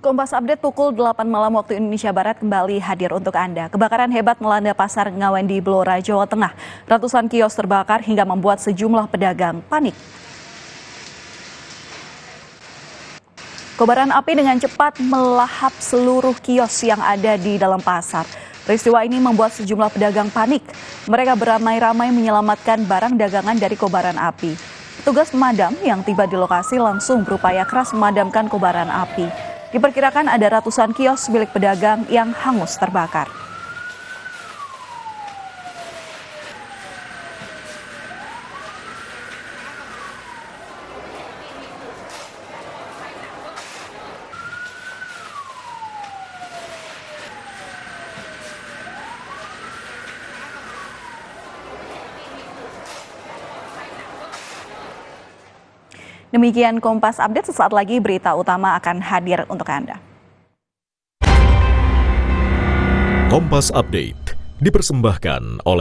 Kompas Update pukul 8 malam waktu Indonesia Barat kembali hadir untuk Anda. Kebakaran hebat melanda pasar Ngawen di Blora, Jawa Tengah. Ratusan kios terbakar hingga membuat sejumlah pedagang panik. Kobaran api dengan cepat melahap seluruh kios yang ada di dalam pasar. Peristiwa ini membuat sejumlah pedagang panik. Mereka beramai-ramai menyelamatkan barang dagangan dari kobaran api. Petugas pemadam yang tiba di lokasi langsung berupaya keras memadamkan kobaran api. Diperkirakan ada ratusan kios milik pedagang yang hangus terbakar. Demikian Kompas Update, sesaat lagi berita utama akan hadir untuk Anda. Kompas Update dipersembahkan oleh